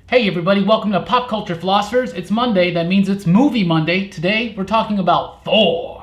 Hey everybody, welcome to Pop Culture Philosophers. It's Monday, that means it's Movie Monday. Today we're talking about Thor.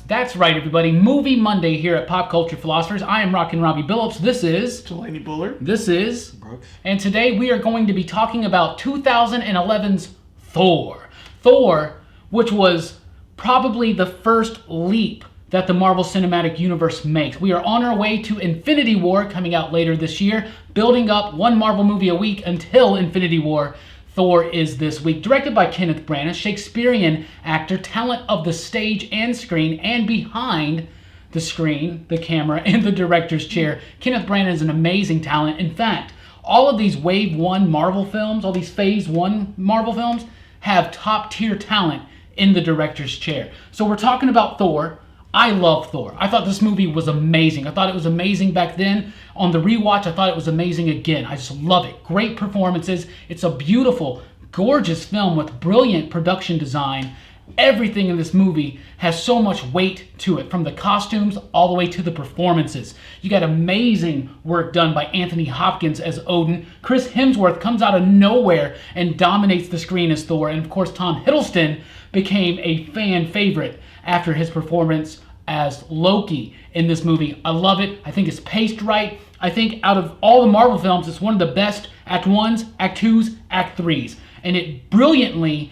That's right everybody, Movie Monday here at Pop Culture Philosophers. I am Rockin Robbie Billups. This is... Jelani Bullard. This is... Brooks. And today we are going to be talking about 2011's Thor. Thor, which was probably the first leap that the Marvel Cinematic Universe makes. We are on our way to Infinity War coming out later this year, building up one Marvel movie a week until Infinity War. Thor is this week. Directed by Kenneth Branagh, Shakespearean actor, talent of the stage and screen, and behind the screen, the camera, and the director's chair. Kenneth Branagh is an amazing talent. In fact, all of these Wave 1 Marvel films, all these Phase 1 Marvel films, have top tier talent in the director's chair. So we're talking about Thor. I love Thor. I thought this movie was amazing. I thought it was amazing back then. On the rewatch, I thought it was amazing again. I just love it. Great performances. It's a beautiful, gorgeous film with brilliant production design. Everything in this movie has so much weight to it, from the costumes all the way to the performances. You got amazing work done by Anthony Hopkins as Odin. Chris Hemsworth comes out of nowhere and dominates the screen as Thor. And of course, Tom Hiddleston became a fan favorite after his performance as Loki in this movie. I love it. I think it's paced right. I think out of all the Marvel films, it's one of the best Act 1s, Act 2s, Act 3s. And it brilliantly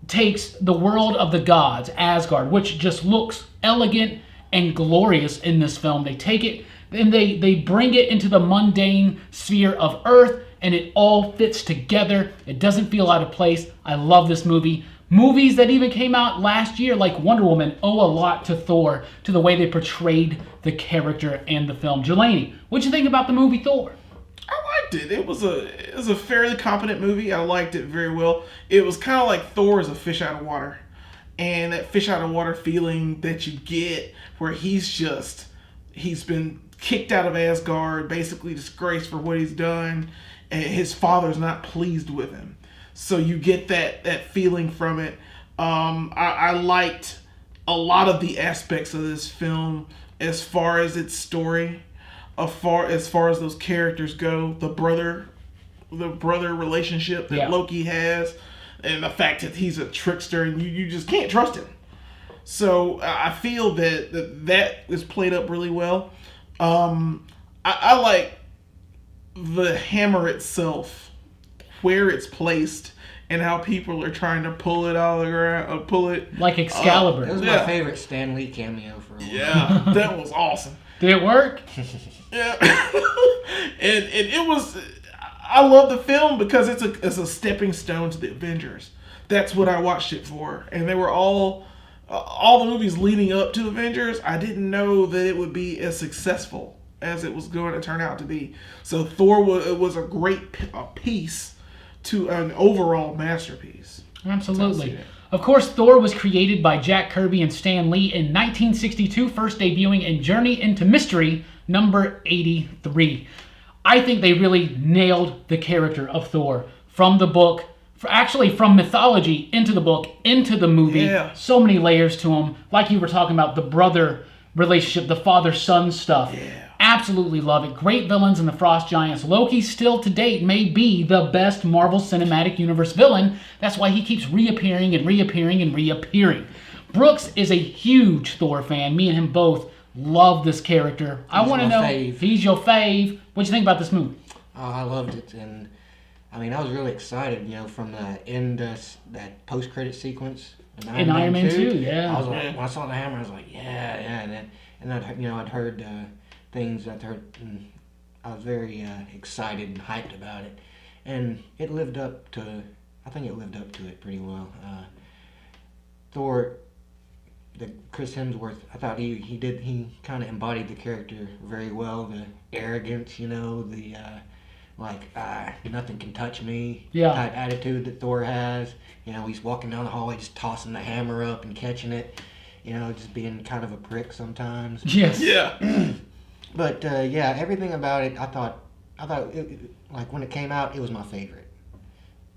takes the world of the gods, Asgard, which just looks elegant and glorious in this film. They take it and they bring it into the mundane sphere of Earth, and it all fits together. It doesn't feel out of place. I love this movie. Movies that even came out last year, like Wonder Woman, owe a lot to Thor, to the way they portrayed the character and the film. Jelani, what'd you think about the movie Thor? I liked it. It was a fairly competent movie. I liked it very well. It was kind of like Thor is a fish out of water. And that fish out of water feeling that you get where he's been kicked out of Asgard, basically disgraced for what he's done, and his father's not pleased with him. So you get that feeling from it. I liked a lot of the aspects of this film as far as its story, as far as those characters go. The brother relationship that Loki has, and the fact that he's a trickster and you just can't trust him. So I feel that is played up really well. I like the hammer itself, where it's placed, and how people are trying to pull it out of the ground, pull it like Excalibur. It was my favorite Stan Lee cameo for a while. Yeah, that was awesome. Did it work? Yeah, and it was. I love the film because it's a stepping stone to the Avengers. That's what I watched it for, and they were all the movies leading up to Avengers. I didn't know that it would be as successful as it was going to turn out to be. So Thor was a great piece to an overall masterpiece. Absolutely. Of course, Thor was created by Jack Kirby and Stan Lee in 1962, first debuting in Journey into Mystery, number 83. I think they really nailed the character of Thor from the book, from mythology into the book, into the movie. Yeah. So many layers to him. Like you were talking about, the brother relationship, the father-son stuff. Yeah. Absolutely love it. Great villains in the Frost Giants. Loki still to date may be the best Marvel Cinematic Universe villain. That's why he keeps reappearing and reappearing and reappearing. Brooks is a huge Thor fan. Me and him both love this character. I want to know if he's your fave. What'd you think about this movie? Oh, I loved it, and I mean, I was really excited, from the end, that post-credit sequence in Iron Man 2. Yeah. I was like, when I saw the hammer, I was like, yeah, and I'd heard things that and I was very excited and hyped about it, and I think it lived up to it pretty well. Thor, Chris Hemsworth, I thought he kind of embodied the character very well. The arrogance, the nothing can touch me type attitude that Thor has. He's walking down the hallway just tossing the hammer up and catching it. Just being kind of a prick sometimes. Yes. Yeah. But everything about it, I thought it, when it came out, it was my favorite.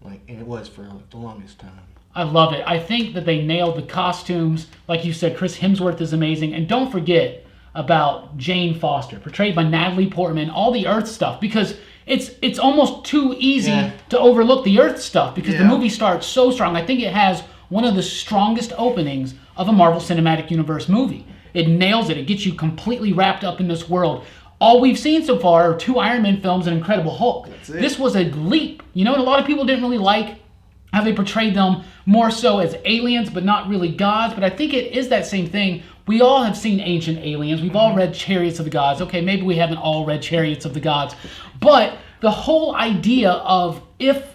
And it was for the longest time. I love it. I think that they nailed the costumes. Like you said, Chris Hemsworth is amazing. And don't forget about Jane Foster, portrayed by Natalie Portman, all the Earth stuff, because it's almost too easy to overlook the Earth stuff, because the movie starts so strong. I think it has one of the strongest openings of a Marvel Cinematic Universe movie. It nails it. It gets you completely wrapped up in this world. All we've seen so far are 2 Iron Man films and Incredible Hulk. This was a leap. And a lot of people didn't really like how they portrayed them more so as aliens, but not really gods. But I think it is that same thing. We all have seen Ancient Aliens. We've all read Chariots of the Gods. Okay, maybe we haven't all read Chariots of the Gods. But the whole idea of if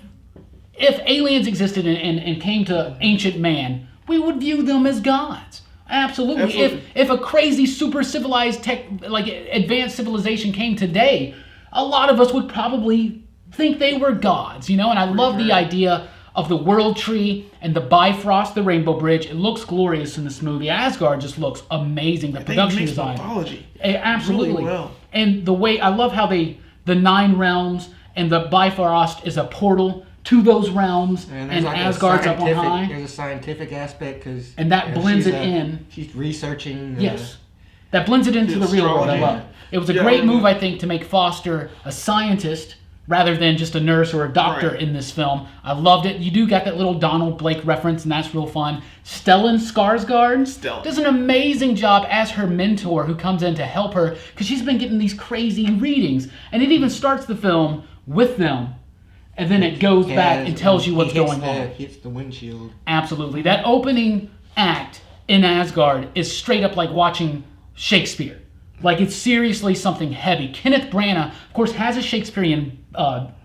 aliens existed and came to ancient man, we would view them as gods. Absolutely. If a crazy super civilized advanced civilization came today, a lot of us would probably think they were gods, And I love the idea of the World Tree and the Bifrost, the Rainbow Bridge. It looks glorious in this movie. Asgard just looks amazing. The production design. Mythology. Absolutely. Really well. And the way, I love how the 9 realms and the Bifrost is a portal to those realms, and Asgard's up on high. There's a scientific aspect, and that blends it in. She's researching. Yes, that blends it into the real world. I love it. It was a great move, I think, to make Foster a scientist rather than just a nurse or a doctor in this film. I loved it. You do got that little Donald Blake reference, and that's real fun. Stellan Skarsgård does an amazing job as her mentor, who comes in to help her because she's been getting these crazy readings, and it even starts the film with them. And then it goes back and tells you what's going on. Hits the windshield. Absolutely. That opening act in Asgard is straight up like watching Shakespeare. Like, it's seriously something heavy. Kenneth Branagh, of course, has a Shakespearean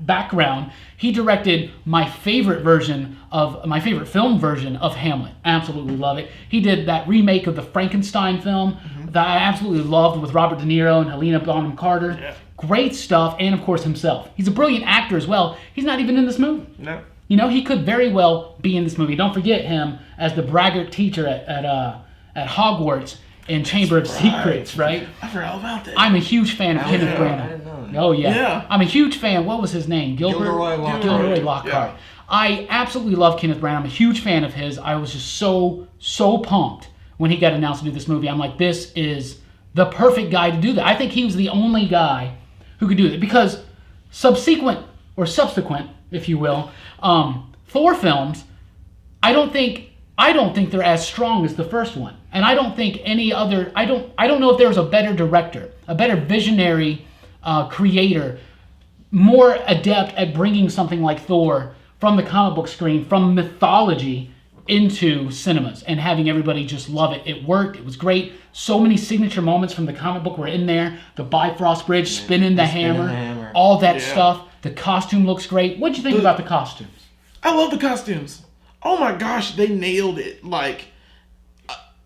background. He directed my favorite film version of Hamlet. Absolutely love it. He did that remake of the Frankenstein film that I absolutely loved with Robert De Niro and Helena Bonham Carter. Yeah. Great stuff, and of course himself. He's a brilliant actor as well. He's not even in this movie. No. He could very well be in this movie. Don't forget him as the braggart teacher at Hogwarts in Chamber of Secrets, right? I forgot all about that. I'm a huge fan of Kenneth Branagh. I didn't know that. Oh, yeah. I'm a huge fan. What was his name? Gilderoy Lockhart. Gilderoy Lockhart. Yeah. I absolutely love Kenneth Branagh. I'm a huge fan of his. I was just so pumped when he got announced to do this movie. I'm like, this is the perfect guy to do that. I think he was the only guy who could do it, because subsequent, if you will, Thor films, I don't think they're as strong as the first one, and I don't think any other. I don't know if there was a better director, a better visionary creator, more adept at bringing something like Thor from the comic book screen, from mythology, into cinemas and having everybody just love it. It worked. It was great. So many signature moments from the comic book were in there. The Bifrost Bridge, spinning the hammer, all that stuff. The costume looks great. What'd you think about the costumes? I love the costumes. Oh my gosh, they nailed it. Like,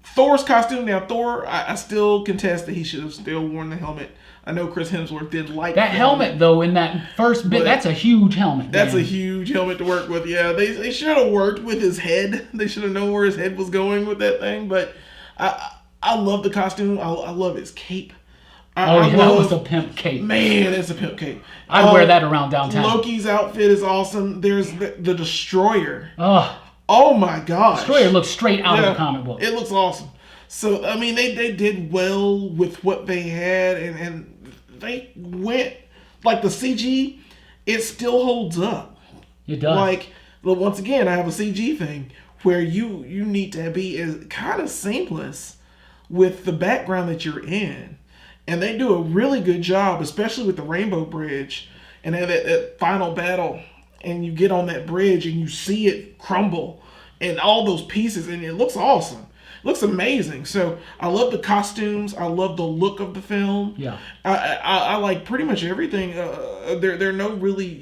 Thor's costume. Now, Thor, I still contest that he should have still worn the helmet. I know Chris Hemsworth didn't like that helmet, though, in that first bit. That's a huge helmet. That's a huge helmet to work with. Yeah, they should have worked with his head. They should have known where his head was going with that thing. But I love the costume. I love his cape. That was a pimp cape. Man, it's a pimp cape. I'd wear that around downtown. Loki's outfit is awesome. There's the Destroyer. Oh my gosh. Destroyer looks straight out of the comic book. It looks awesome. So, I mean, they did well with what they had, and they went, like, the CG, it still holds up. It does. Like, once again, I have a CG thing where you need to be as kind of seamless with the background that you're in. And they do a really good job, especially with the Rainbow Bridge, and then that final battle, and you get on that bridge and you see it crumble and all those pieces, and it looks awesome. It looks amazing. So I love the costumes. I love the look of the film. Yeah. I like pretty much everything. There are no really,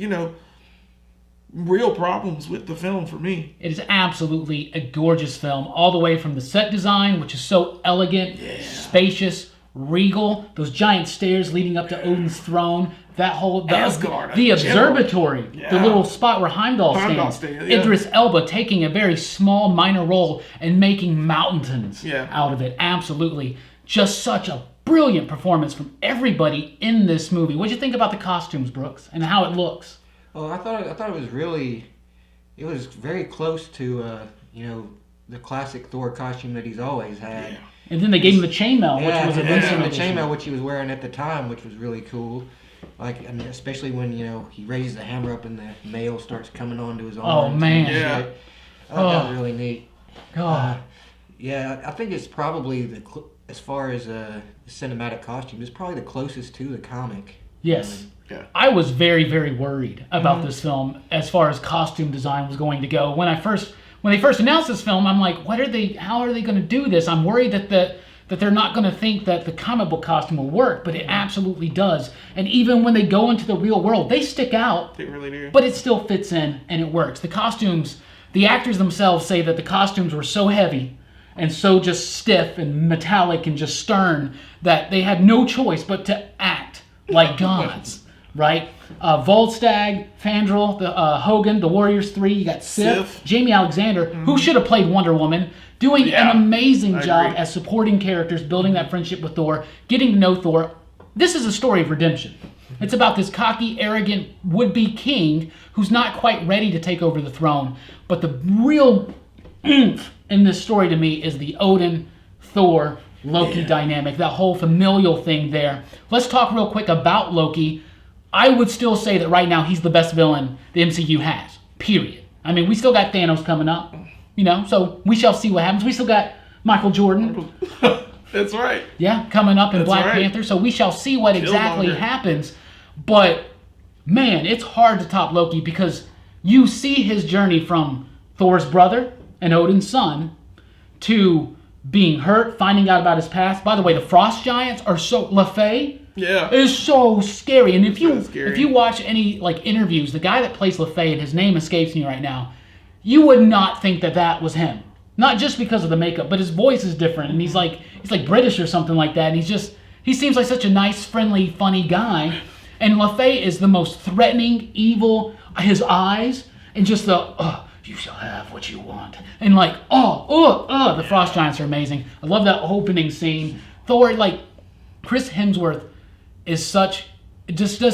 real problems with the film for me. It is absolutely a gorgeous film, all the way from the set design, which is so elegant, spacious, regal, those giant stairs leading up to Odin's throne, that whole Asgard, the observatory, the little spot where Heimdall stands. Idris Elba taking a very small minor role and making mountains out of it. Absolutely, just such a brilliant performance from everybody in this movie. What did you think about the costumes, Brooks, and how it looks? Well, I thought it was very close to the classic Thor costume that he's always had. Yeah. And then they gave him the chainmail, which was a recent the chainmail which he was wearing at the time, which was really cool. Like, I mean, especially when he raises the hammer up and the mail starts coming onto his arms. Oh man, yeah, that was really neat. God. Yeah, I think it's probably as far as cinematic costume, it's probably the closest to the comic. Yes. Yeah. I was very, very worried about this film as far as costume design was going to go. When they first announced this film, I'm like, how are they going to do this? I'm worried that they're not going to think that the comic book costume will work, but it absolutely does. And even when they go into the real world, they stick out. They really do. But it still fits in and it works. The costumes, the actors themselves say that the costumes were so heavy and so just stiff and metallic and just stern that they had no choice but to act like gods. Right? Volstagg, Fandral, Hogan, the Warriors 3, you got Sif, Jamie Alexander, who should have played Wonder Woman, doing an amazing job as supporting characters, building that friendship with Thor, getting to know Thor. This is a story of redemption. It's about this cocky, arrogant, would-be king who's not quite ready to take over the throne. But the real oomph in this story to me is the Odin, Thor, Loki dynamic, that whole familial thing there. Let's talk real quick about Loki. I would still say that right now he's the best villain the MCU has, period. I mean, we still got Thanos coming up, so we shall see what happens. We still got Michael Jordan. That's right. Yeah, coming up in Black Panther, so we shall see what exactly happens. But, man, it's hard to top Loki because you see his journey from Thor's brother and Odin's son to being hurt, finding out about his past. By the way, the Frost Giants are so... LaFay is so scary. And if you watch any interviews, the guy that plays LaFay, and his name escapes me right now, you would not think that was him. Not just because of the makeup, but his voice is different, and he's like British or something like that. And he seems like such a nice, friendly, funny guy. And LaFay is the most threatening, evil. His eyes and just you shall have what you want. And the Frost Giants are amazing. I love that opening scene. Thor, Chris Hemsworth does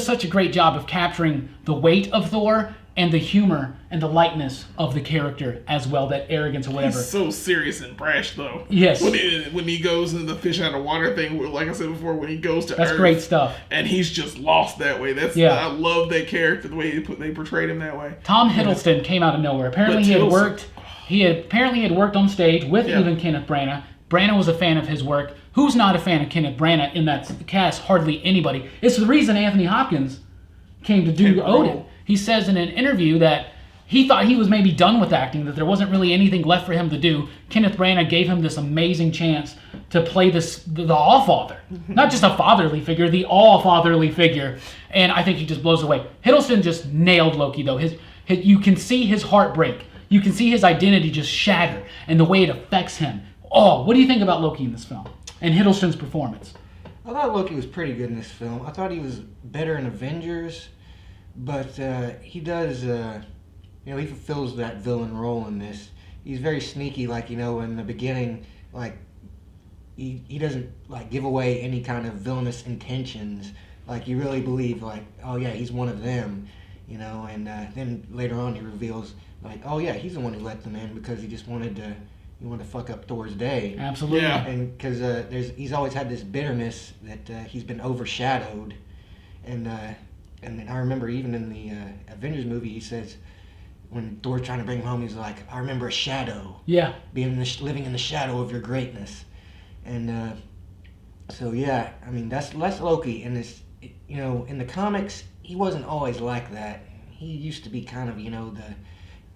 such a great job of capturing the weight of Thor and the humor and the lightness of the character as well, that arrogance or whatever. He's so serious and brash, though. Yes. When he goes into the fish out of water thing, like I said before, when he goes to Earth. That's great stuff. And he's just lost that way. I love that character, the way they portrayed him that way. Tom Hiddleston came out of nowhere. Apparently he had worked on stage with even Kenneth Branagh. Branagh was a fan of his work. Who's not a fan of Kenneth Branagh in that cast? Hardly anybody. It's the reason Anthony Hopkins came to do Odin. He says in an interview that he thought he was maybe done with acting, that there wasn't really anything left for him to do. Kenneth Branagh gave him this amazing chance to play the all-father. Not just a fatherly figure, the all-fatherly figure. And I think he just blows away. Hiddleston just nailed Loki, though. You can see his heart break. You can see his identity just shatter and the way it affects him. Oh, what do you think about Loki in this film and Hiddleston's performance? I thought Loki was pretty good in this film. I thought he was better in Avengers, but he does, he fulfills that villain role in this. He's very sneaky, in the beginning, he doesn't, give away any kind of villainous intentions. You really believe, oh yeah, he's one of them, and then later on he reveals, oh yeah, he's the one who let them in because he just wanted to fuck up Thor's day. Absolutely. Yeah. And because he's always had this bitterness that he's been overshadowed, and I remember even in the Avengers movie, he says when Thor's trying to bring him home, he's like, "I remember a shadow. Yeah. Living in the shadow of your greatness," and so yeah, I mean that's Loki, and this, in the comics, he wasn't always like that. He used to be kind of the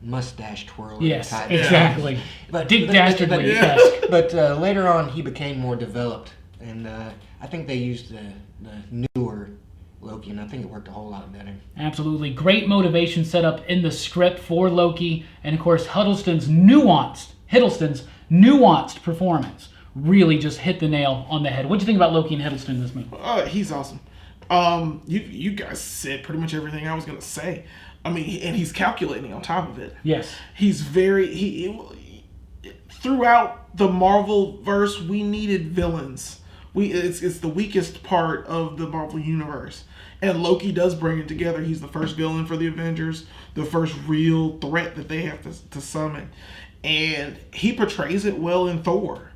mustache twirler. Yes, type. Exactly. But Dick Dastardly. But later on, he became more developed, and I think they used the newer Loki, and I think it worked a whole lot better. Absolutely. Great motivation set up in the script for Loki, and of course Hiddleston's nuanced performance really just hit the nail on the head. What do you think about Loki and Hiddleston in this movie? He's awesome. You guys said pretty much everything I was gonna say. I mean, and he's calculating on top of it. Yes. He's throughout the Marvel verse, we needed villains. It's the weakest part of the Marvel universe. And Loki does bring it together. He's the first villain for the Avengers, the first real threat that they have to summon. and he portrays it well in Thor,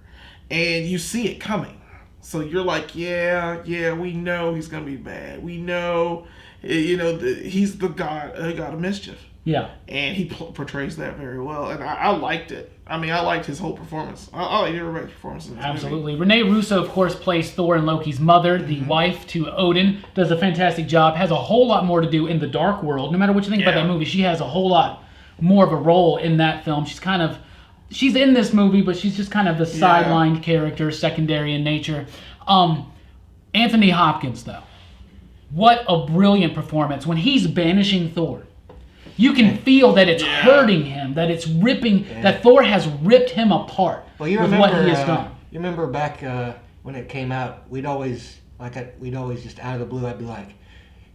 and you see it coming. So you're like, yeah, we know he's gonna be bad. We know, he's the god of mischief. Yeah. And he portrays that very well, and I liked it. I mean, I liked his whole performance. I liked everybody's performance in this Absolutely. movie. Renee Russo, of course, plays Thor and Loki's mother, the wife to Odin. Does a fantastic job. Has a whole lot more to do in the Dark World. No matter what you think about that movie, she has a whole lot more of a role in that film. She's in this movie, but she's just kind of the sidelined character, secondary in nature. Anthony Hopkins, though. What a brilliant performance. When he's banishing Thor, you can feel that it's hurting him, that it's ripping, that Thor has ripped him apart with what he has done. You remember back when it came out, we'd always just out of the blue, I'd be like,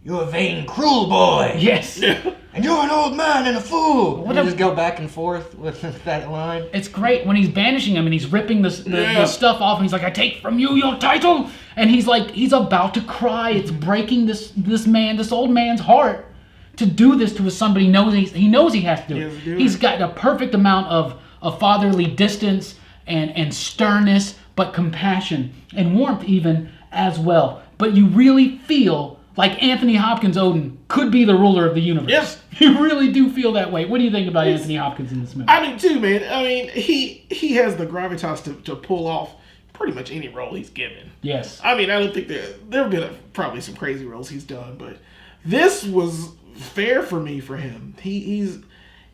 "You're a vain, cruel boy." Yes. And you're an old man and a fool. Just go back and forth with that line. It's great when he's banishing him and he's ripping the stuff off and he's like, "I take from you your title." And he's like, he's about to cry. It's breaking this old man's heart to do this to somebody he knows he has to do it. He's got a perfect amount of fatherly distance and sternness, but compassion and warmth even as well. But you really feel like Anthony Hopkins Odin could be the ruler of the universe. Yes. You really do feel that way. What do you think about Anthony Hopkins in this movie? I do too, man. I mean, he has the gravitas to pull off pretty much any role he's given. Yes. I mean, I don't think there have been probably some crazy roles he's done, but this was fair for me for him. He's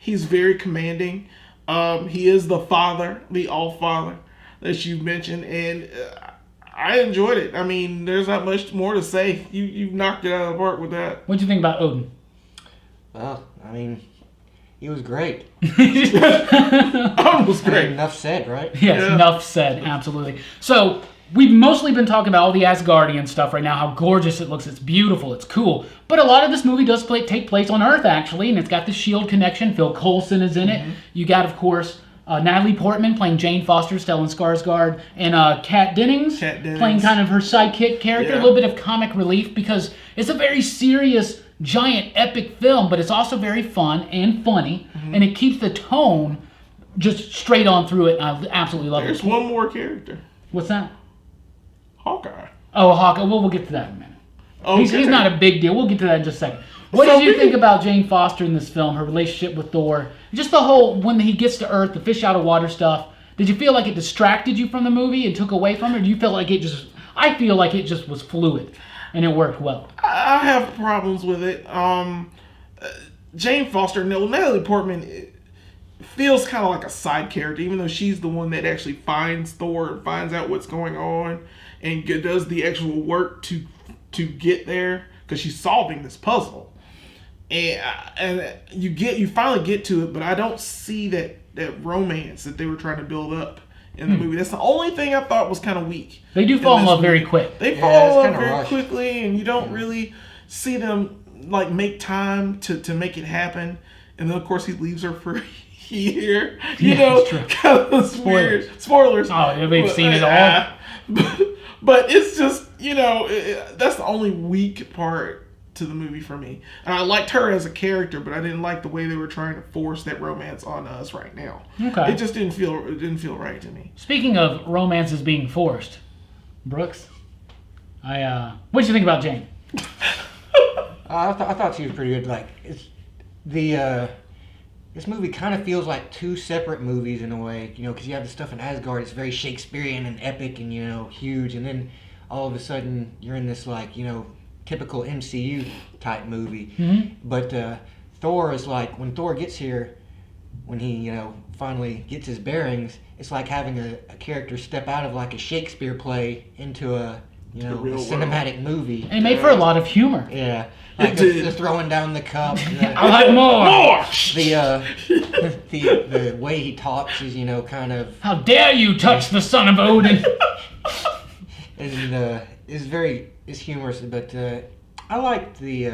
very commanding. He is the father, the all-father that you mentioned, and I enjoyed it. I mean, there's not much more to say. You knocked it out of the park with that. What'd you think about Odin? Well, I mean, he was great. Odin was great. Enough said, right? Yes, enough said. Absolutely. So we've mostly been talking about all the Asgardian stuff right now, how gorgeous it looks. It's beautiful. It's cool. But a lot of this movie does take place on Earth, actually, and it's got the S.H.I.E.L.D. connection. Phil Coulson is in it. You got, of course, Natalie Portman playing Jane Foster, Stellan Skarsgård, and Kat Dennings playing kind of her sidekick character. A little bit of comic relief because it's a very serious, giant, epic film, but it's also very fun and funny, and it keeps the tone just straight on through it. And I absolutely love it. There's one more character. What's that? Hawkeye. Oh, Hawkeye. Well, we'll get to that in a minute. Okay. He's not a big deal. We'll get to that in just a second. What did you think about Jane Foster in this film, her relationship with Thor? Just the whole, when he gets to Earth, the fish out of water stuff. Did you feel like it distracted you from the movie and took away from it? Or do you feel like I feel like it just was fluid and it worked well. I have problems with it. Jane Foster, Natalie Portman feels kind of like a side character, even though she's the one that actually finds Thor and finds out what's going on and does the actual work to get there because she's solving this puzzle. And you finally get to it, but I don't see that romance that they were trying to build up in the movie. That's the only thing I thought was kind of weak. They do fall in love very quick. They fall in love very quickly, and you don't really see them like make time to make it happen. And then of course he leaves her for a year. You know, kind of weird. Spoilers. Oh, we've seen it all. But it's just, that's the only weak part to the movie for me. And I liked her as a character, but I didn't like the way they were trying to force that romance on us right now. Okay. It just didn't feel right to me. Speaking of romances being forced, Brooks, what did you think about Jane? I thought she was pretty good. Like, this movie kind of feels like two separate movies in a way, because you have the stuff in Asgard. It's very Shakespearean and epic and huge, and then all of a sudden you're in this typical MCU type movie. Mm-hmm. But Thor is like, when Thor gets here, when he finally gets his bearings, it's like having a character step out of like a Shakespeare play into a cinematic movie. And it made for a lot of humor. Yeah. Like the throwing down the cup. I like more. The way he talks is, kind of... How dare you touch the son of Odin? And it's humorous, but I liked the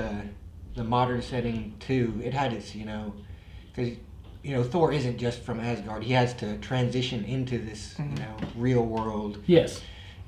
modern setting too. It had its, because Thor isn't just from Asgard. He has to transition into this, real world. Yes.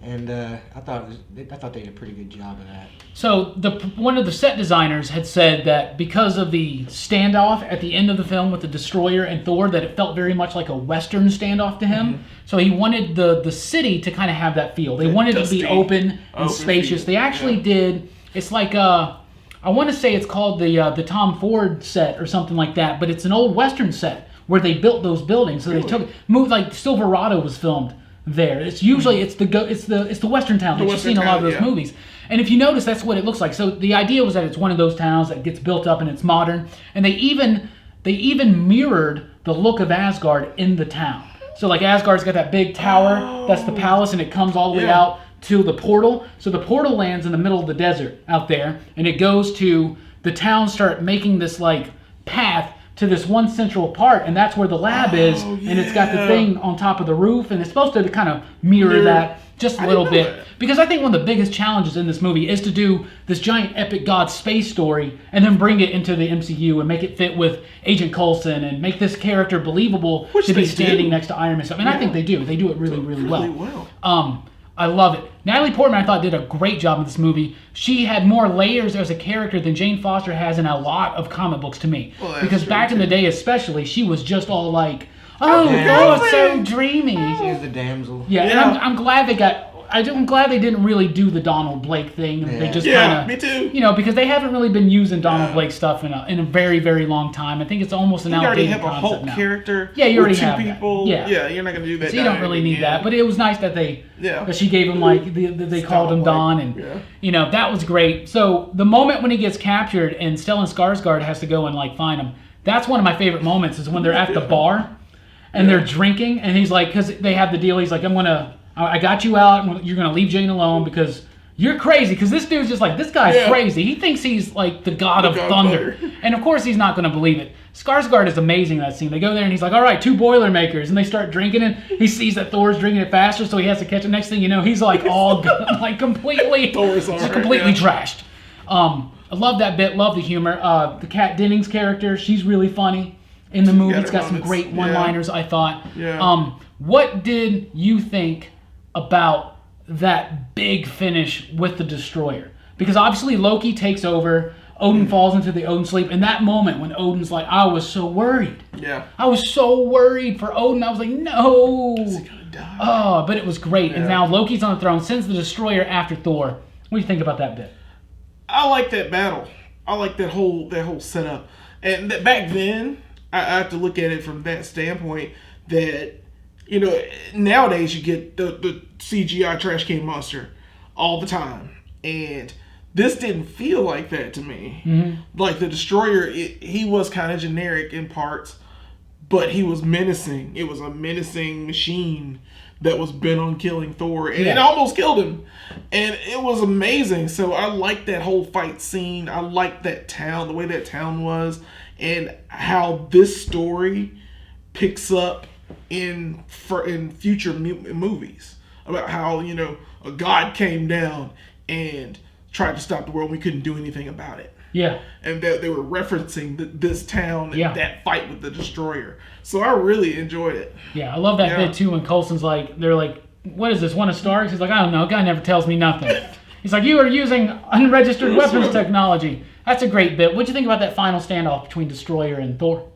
And I thought they did a pretty good job of that. So one of the set designers had said that because of the standoff at the end of the film with the Destroyer and Thor, that it felt very much like a Western standoff to him. Mm-hmm. So he wanted the city to kind of have that feel. They wanted it to be open and spacious. They actually did. It's like I want to say it's called the Tom Ford set or something like that, but it's an old Western set where they built those buildings. So they moved like Silverado was filmed there. It's usually it's the Western town that you've seen in a lot of those movies. And if you notice, that's what it looks like. So the idea was that it's one of those towns that gets built up and it's modern. And they even mirrored the look of Asgard in the town. So like Asgard's got that big tower, that's the palace, and it comes all the way out to the portal. So the portal lands in the middle of the desert out there, and it goes to the town start making this like path to this one central part, and that's where the lab is, and it's got the thing on top of the roof, and it's supposed to kind of mirror that just a little bit. Because I think one of the biggest challenges in this movie is to do this giant epic god space story and then bring it into the MCU and make it fit with Agent Coulson and make this character believable to be standing next to Iron Man stuff. And I think they do. They do it really, really well. I love it. Natalie Portman, I thought, did a great job in this movie. She had more layers as a character than Jane Foster has in a lot of comic books to me. Well, because back in the day especially, she was just all like, oh, so dreamy. She was the damsel. Yeah. And I'm glad they got... I'm glad they didn't really do the Donald Blake thing. Yeah. They just kind of, me too. Because they haven't really been using Donald Blake stuff in a very, very long time. I think it's almost an outdated concept now. You already have a Hulk character. Yeah, you already have two people. That. Yeah, you're not gonna do that. So you don't really need that. But it was nice that that she gave him like they called him Don, and that was great. So the moment when he gets captured and Stellan Skarsgård has to go and like find him, that's one of my favorite moments. Is when they're at the bar and they're drinking, and he's like, because they have the deal. He's like, I got you out, and you're going to leave Jane alone because you're crazy. Because this dude's just like, this guy's crazy. He thinks he's like the god of thunder. And of course, he's not going to believe it. Skarsgård is amazing in that scene. They go there, and he's like, all right, 2 Boilermakers. And they start drinking, and he sees that Thor's drinking it faster, so he has to catch him. Next thing you know, he's like all like completely trashed. I love that bit. Love the humor. The Kat Dennings character, she's really funny in the movie. It's got some great one-liners, I thought. Yeah. What did you think about that big finish with the Destroyer? Because obviously Loki takes over, Odin falls into the Odin sleep, and that moment when Odin's like, I was so worried. Yeah. I was so worried for Odin. I was like, no. Is he gonna die? Oh, but it was great. Yeah. And now Loki's on the throne, sends the Destroyer after Thor. What do you think about that bit? I like that battle. I like that whole setup. And back then, I have to look at it from that standpoint that, nowadays you get the CGI trash can monster all the time. And this didn't feel like that to me. Mm-hmm. Like the Destroyer, he was kind of generic in parts, but he was menacing. It was a menacing machine that was bent on killing Thor, and it almost killed him. And it was amazing. So I liked that whole fight scene. I liked that town, the way that town was, and how this story picks up in future movies about how a god came down and tried to stop the world. We couldn't do anything about it. Yeah, and that they were referencing this town and that fight with the Destroyer. So I really enjoyed it. Yeah, I love that bit too when Coulson's like, they're like, "What is this? One of Stark's?" He's like, "I don't know. Guy never tells me nothing." He's like, "You are using unregistered weapons technology." That's a great bit. What'd you think about that final standoff between Destroyer and Thor?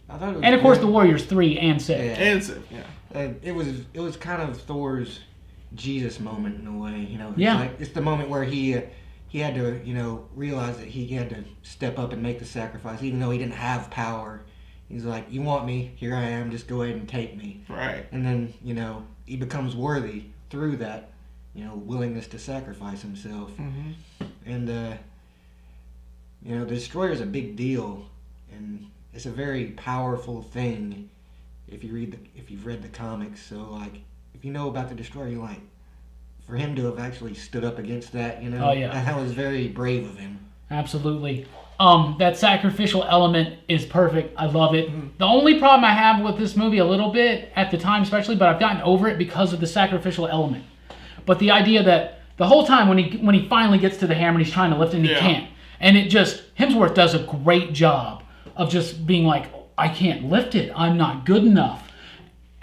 I thought it was and of course the Warriors 3 and 6. Yeah. And 6, it was kind of Thor's Jesus moment in a way, It's the moment where he had to, realize that he had to step up and make the sacrifice, even though he didn't have power. He's like, you want me? Here I am. Just go ahead and take me. Right. And then, he becomes worthy through that, willingness to sacrifice himself. Mm-hmm. And, the Destroyer is a big deal, and it's a very powerful thing if you've read the comics. So, like, if you know about the Destroyer, you're like, for him to have actually stood up against that, that was very brave of him. Absolutely. That sacrificial element is perfect. I love it. Mm-hmm. The only problem I have with this movie a little bit, at the time especially, but I've gotten over it because of the sacrificial element. But the idea that the whole time when he finally gets to the hammer and he's trying to lift it and he can't. And Hemsworth does a great job of just being like, I can't lift it. I'm not good enough.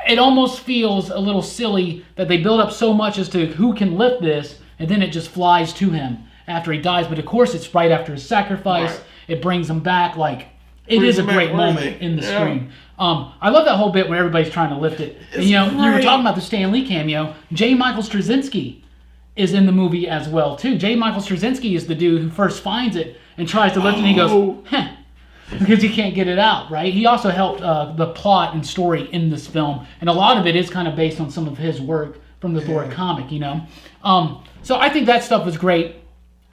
it almost feels a little silly that they build up so much as to who can lift this, and then it just flies to him after he dies. But of course, it's right after his sacrifice. Right. It brings him back. Like, it is a great moment in the screen. I love that whole bit when everybody's trying to lift it. And, you were talking about the Stan Lee cameo. J. Michael Straczynski is in the movie as well, too. J. Michael Straczynski is the dude who first finds it and tries to lift it, and he goes, huh, because he can't get it out, right? He also helped the plot and story in this film, and a lot of it is kind of based on some of his work from the Thor comic, So I think that stuff was great.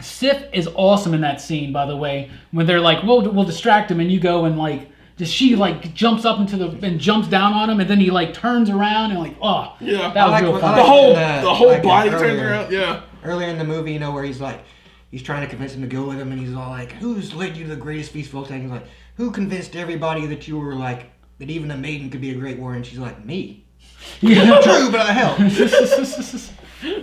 Sif is awesome in that scene, by the way, when they're like, we'll distract him, and you go and like, she like jumps up and jumps down on him, and then he like turns around and like, that was real fun. The whole body turns around, Earlier in the movie, where he's trying to convince him to go with him, and he's all like, who's led you to the greatest feast of all time? He's like, who convinced everybody that you were like, that even a maiden could be a great warrior? And she's like, me. Yeah. True, but I helped.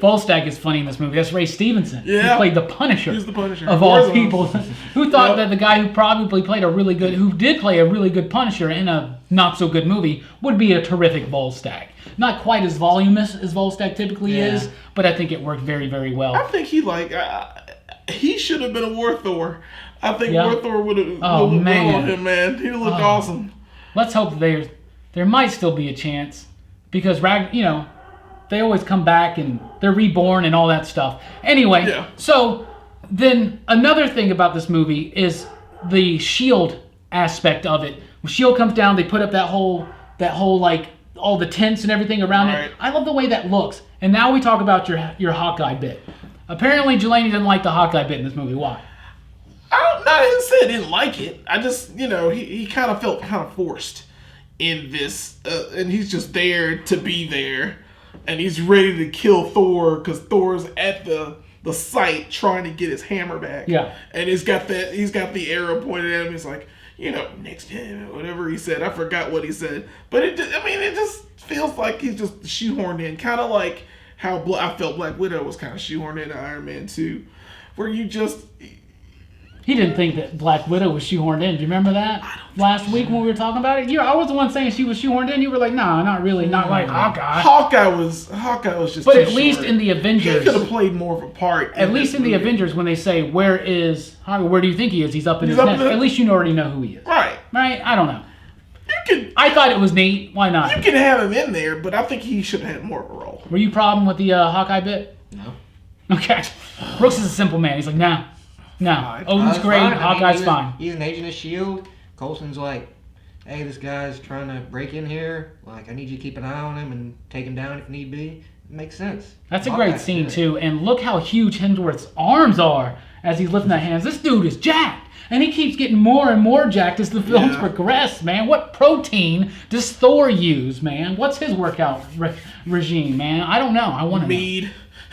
Volstagg is funny in this movie. That's Ray Stevenson. Yeah. Who played the Punisher. He's the Punisher. Of all people. Who thought that the guy who probably did play a really good Punisher in a not so good movie would be a terrific Volstagg. Not quite as voluminous as Volstagg typically is, but I think it worked very, very well. I think he should have been a War Thor. I think War Thor would have looked well on him, man. He looked awesome. Let's hope there might still be a chance, because they always come back and they're reborn and all that stuff. Anyway, so then another thing about this movie is the S.H.I.E.L.D. aspect of it. When S.H.I.E.L.D. comes down, they put up that whole like all the tents and everything around it. I love the way that looks. And now we talk about your Hawkeye bit. Apparently, Jelani didn't like the Hawkeye bit in this movie. Why? I didn't say I didn't like it. I just, he kind of felt kind of forced in this. And he's just there to be there. And he's ready to kill Thor because Thor's at the site trying to get his hammer back. Yeah. And he's got the arrow pointed at him. He's like, next time, whatever he said. I forgot what he said. But it just feels like he's just shoehorned in. Kind of like how I felt Black Widow was kind of shoehorned into Iron Man 2. Where you just... He didn't think that Black Widow was shoehorned in. Do you remember that? Last week when we were talking about it? I was the one saying she was shoehorned in. You were like, nah, not really. Not like Hawkeye. Hawkeye was just But at least in the Avengers... He could have played more of a part. At least in the Avengers, when they say, where do you think he is? He's up in his nest. At least you already know who he is. Right. Right? I don't know. I thought it was neat. Why not? You can have him in there, but I think he should have had more of a role. Were you problem with the Hawkeye bit? No. Okay. Brooks is a simple man. He's like, nah. No, Odin's great. Hawkeye's fine. He's an agent of S.H.I.E.L.D. Coulson's like, hey, this guy's trying to break in here. Like, I need you to keep an eye on him and take him down if need be. It makes sense. That's a great scene, too. And look how huge Hemsworth's arms are as he's lifting that hands. This dude is jacked. And he keeps getting more and more jacked as the films progress, man. What protein does Thor use, man? What's his workout regime, man? I don't know. I want to know.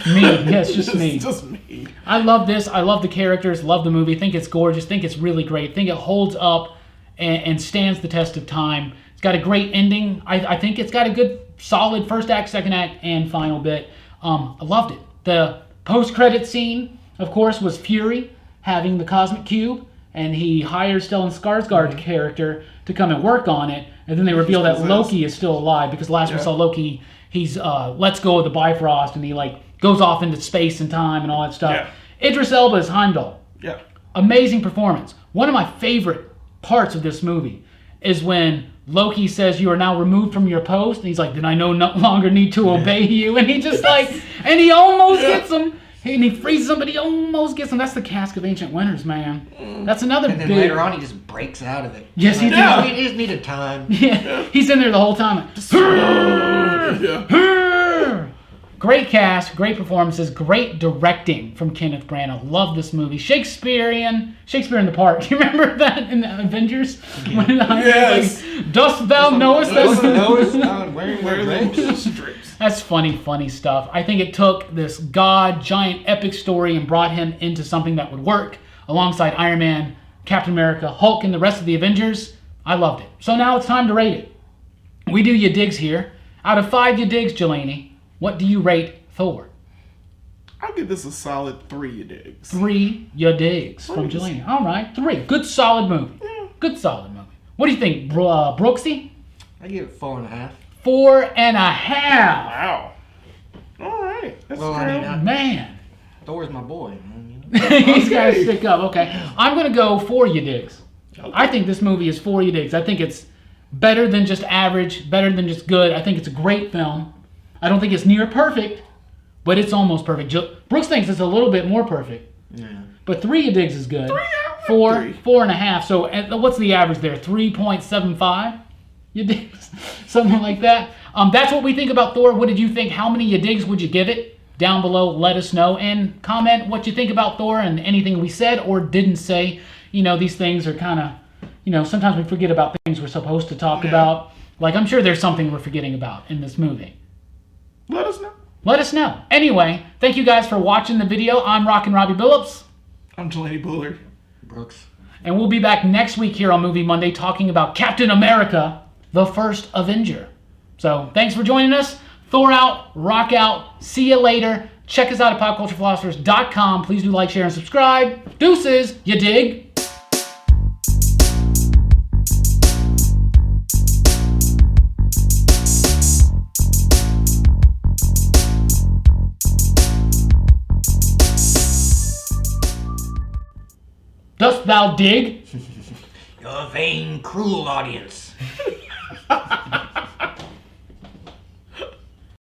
Mead, yes, just Mead. Just Mead. I love this. I love the characters. Love the movie. Think it's gorgeous. Think it's really great. Think it holds up and stands the test of time. It's got a great ending. I think it's got a good, solid first act, second act, and final bit. I loved it. The post-credit scene, of course, was Fury having the Cosmic Cube, and he hires Stellan Skarsgård's character to come and work on it, and then they reveal that Loki is still alive, because last we saw Loki, he's lets go of the Bifrost, and he goes off into space and time and all that stuff. Yeah. Idris Elba is Heimdall. Yeah. Amazing performance. One of my favorite parts of this movie is when Loki says, you are now removed from your post. And he's like, then I no longer need to obey you. And he just and he almost gets him. And he freezes him, but he almost gets him. That's the Cask of Ancient Winters, man. That's another And then later on, he just breaks out of it. Yes, he does. He just needed time. Yeah. He's in there the whole time. Great cast, great performances, great directing from Kenneth Branagh. Love this movie. Shakespeare in the Park. Do you remember that in the Avengers? When yes. Like, dost thou knowest that? Wearing drapes. That's funny stuff. I think it took this giant epic story and brought him into something that would work alongside Iron Man, Captain America, Hulk, and the rest of the Avengers. I loved it. So now it's time to rate it. We do ya digs here. Out of 5 ya digs, Jelani, what do you rate Thor? I'll give this a solid 3 ya digs. 3 ya digs from Jelani. All right, 3. Good solid movie. Yeah. Good solid movie. What do you think, Brooksy? I give it 4.5. 4.5. Wow. All right. That's fair. Man. Thor's my boy, man. He's got to stick up. Okay. I'm going to go 4 you digs. Okay. I think this movie is 4 you digs. I think it's better than just average, better than just good. I think it's a great film. I don't think it's near perfect, but it's almost perfect. Brooks thinks it's a little bit more perfect. Yeah. But 3 you digs is good. 4.5. So what's the average there? 3.75 you digs? Something like that. That's what we think about Thor. What did you think? How many you digs would you give it? Down below, let us know. And comment what you think about Thor and anything we said or didn't say. These things are kind of, sometimes we forget about things we're supposed to talk about. Like, I'm sure there's something we're forgetting about in this movie. Let us know. Let us know. Anyway, thank you guys for watching the video. I'm Rockin Robbie Billups. I'm Jelani Bullard. Brooks. And we'll be back next week here on Movie Monday talking about Captain America, the First Avenger. So, thanks for joining us. Thor out, rock out. See you later. Check us out at popculturephilosophers.com. Please do like, share, and subscribe. Deuces, you dig? Dost thou dig? Your vain, cruel audience.